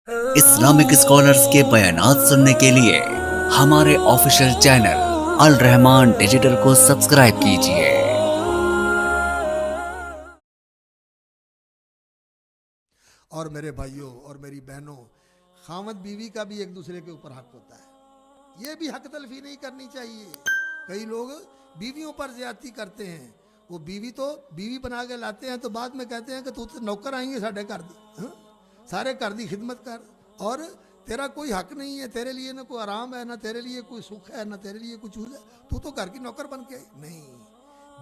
Islamic scholars के बयानात सुनने के लिए हमारे ऑफिशियल चैनल अल रहमान डिजिटल को सब्सक्राइब कीजिए। और मेरे भाइयों और मेरी बहनों, खामद बीवी का भी एक दूसरे के ऊपर हक होता है। ये भी हक तलफी नहीं करनी चाहिए। कई लोग बीवियों पर ज्यादती करते हैं। वो बीवी बना के लाते हैं तो बाद में कहते हैं कि तू तो नौकर आएंगे साढ़े घर दी, हाँ? सारे घर दी खिदमत कर, और तेरा कोई हक नहीं है, तेरे लिए ना कोई आराम है, ना तेरे लिए कोई सुख है, ना तेरे लिए कुछ है, तू तो घर की नौकर बन के आई। नहीं,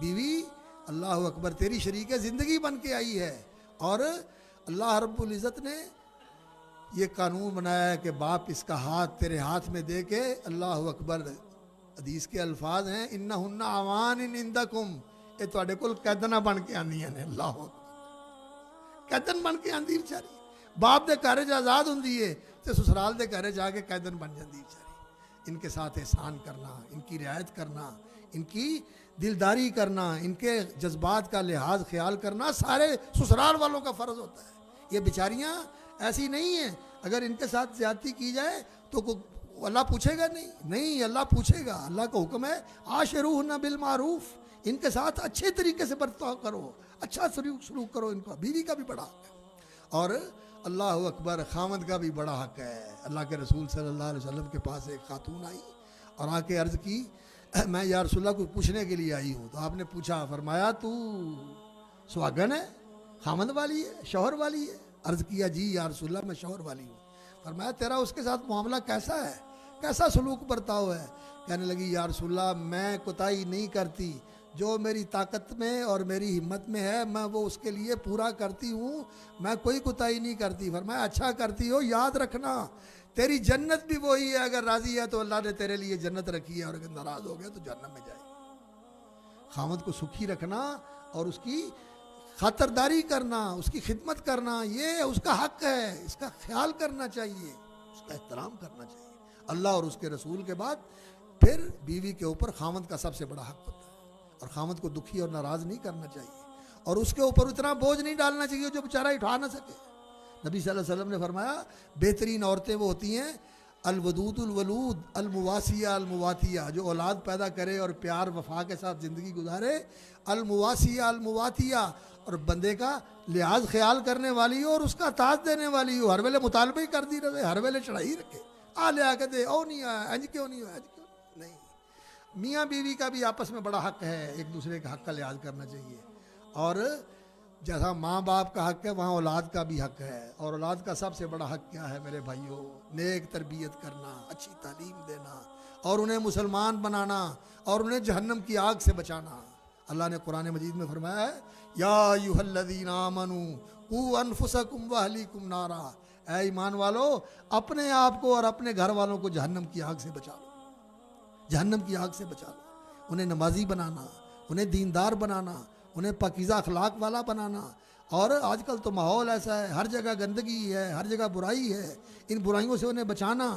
बीवी अल्लाह अकबर तेरी शरीक ज़िंदगी बन के आई है। और अल्लाह रब्बुल इज़्ज़त ने ये कानून बनाया है कि बाप इसका हाथ तेरे हाथ में दे के, अल्लाह अकबर, हदीस के अल्फाज हैं, इन्ना हुन्ना आवान इन इंदकुम, ये तुहाडे कोल कैदना बन के आंदियां ने। अल्लाह अकबर, कैदन बन के आंदी बेचारी। बाप दे घर च आज़ाद हुंदी है ते ससुराल दे घर जाके कैदन बन जाती बेचारी। इनके साथ एहसान करना, इनकी रियायत करना, इनकी दिलदारी करना, इनके जज्बात का लिहाज ख्याल करना सारे ससुराल वालों का फ़र्ज़ होता है। ये बेचारियाँ ऐसी नहीं हैं, अगर इनके साथ ज़्यादती की जाए तो अल्लाह पूछेगा नहीं, अल्लाह पूछेगा। अल्लाह का हुक्म है आशिरूहुन्ना बिल मारूफ, इनके साथ अच्छे तरीके से बर्ताव करो, अच्छा सलूक करो। इनका बीवी का भी बड़ा हक है, और अल्लाह अकबर खामद का भी बड़ा हक है। अल्लाह के रसूल सल्लल्लाहु अलैहि वसल्लम के पास एक खातून आई और आके अर्ज़ की, मैं या रसूलल्लाह को पूछने के लिए आई हूँ। तो आपने पूछा, फरमाया तू सुहागन है, खामद वाली है, शौहर वाली है? अर्ज़ किया, जी या रसूलल्लाह मैं शौहर वाली हूँ। फरमाया तेरा उसके साथ मामला कैसा है, कैसा सलूक बर्ताव है? कहने लगी, या रसूलल्लाह मैं कोताही नहीं करती, जो मेरी ताकत में और मेरी हिम्मत में है मैं वो उसके लिए पूरा करती हूँ, मैं कोई कोताही नहीं करती। फरमाया अच्छा करती हो, याद रखना तेरी जन्नत भी वही है, अगर राज़ी है तो अल्लाह ने तेरे लिए जन्नत रखी है, और अगर नाराज़ हो गया तो जहन्नम में जाएगी। खामद को सुखी रखना और उसकी खातरदारी करना, उसकी खिदमत करना, ये उसका हक है, इसका ख्याल करना चाहिए, उसका एहतराम करना चाहिए। अल्लाह और उसके रसूल के बाद फिर बीवी के ऊपर खामद का सबसे बड़ा हक होता है, और खामद को दुखी और नाराज़ नहीं करना चाहिए, और उसके ऊपर उतना बोझ नहीं डालना चाहिए जो बेचारा उठा ना सके। नबी सल्लल्लाहु अलैहि वसल्लम ने फरमाया, बेहतरीन औरतें वो होती हैं अलवदूदुल वलूद अलमुवासिया अलमुवातिया, जो औलाद पैदा करे और प्यार वफा के साथ ज़िंदगी गुजारे, अलमुवासिया अलमुवातिया, और बंदे का लिहाज ख्याल करने वाली हो और उसका ताज देने वाली हो, हर वेले मुतालबे ही करती रहे, हर वेले चढ़ाई रखे, आ ले आके दे, ओ नहीं आया, इंज क्यों नहीं हुआ, इंज क्यों नहीं। मियाँ बीवी का भी आपस में बड़ा हक है, एक दूसरे के हक का लिहाज करना चाहिए। और जैसा माँ बाप का हक है वहाँ औलाद का भी हक है, और औलाद का सबसे बड़ा हक क्या है मेरे भाइयों? नेक तरबियत करना, अच्छी तालीम देना, और उन्हें मुसलमान बनाना, और उन्हें जहन्नम की आग से बचाना। अल्लाह ने कुरान मजीद में फरमाया है, या अय्युहल्लज़ीना आमनू कू अनफुसकुम व अहलीकुम नारा, ऐ ईमान वालो अपने आप को और अपने घर वालों को जहन्नम की आग से बचा लो, जहन्नम की आग से बचा लो। उन्हें नमाजी बनाना, उन्हें दीनदार बनाना, उन्हें पाकीज़ा अखलाक वाला बनाना। और आजकल तो माहौल ऐसा है, हर जगह गंदगी है, हर जगह बुराई है, इन बुराइयों से उन्हें बचाना।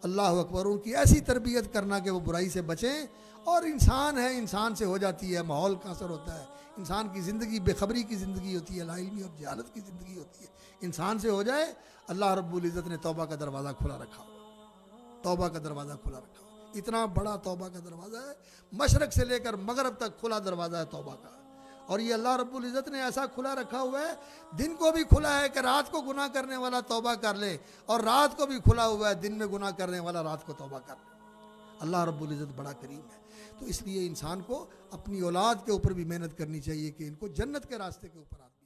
अल्लाह अकबर, उनकी ऐसी तरबियत करना कि वो बुराई से बचें। और इंसान है, इंसान से हो जाती है, माहौल का असर होता है, इंसान की ज़िंदगी बेखबरी की ज़िंदगी होती है, लाइल्मी और जहालत की ज़िंदगी होती है। इंसान से हो जाए, अल्लाह रब्बुल इज़्ज़त ने तौबा का दरवाज़ा खुला रखा हो, तौबा का दरवाज़ा खुला रखा हो। इतना बड़ा तौबा का दरवाज़ा है, मशरक़ से लेकर मगरब तक खुला दरवाज़ा है तौबा का। और ये अल्लाह रब्बुल इज़्ज़त ने ऐसा खुला रखा हुआ है, दिन को भी खुला है कि रात को गुनाह करने वाला तौबा कर ले, और रात को भी खुला हुआ है, दिन में गुनाह करने वाला रात को तौबा कर ले। अल्लाह रब्बुल इज़्ज़त बड़ा करीम है। तो इसलिए इंसान को अपनी औलाद के ऊपर भी मेहनत करनी चाहिए कि इनको जन्नत के रास्ते के ऊपर आना।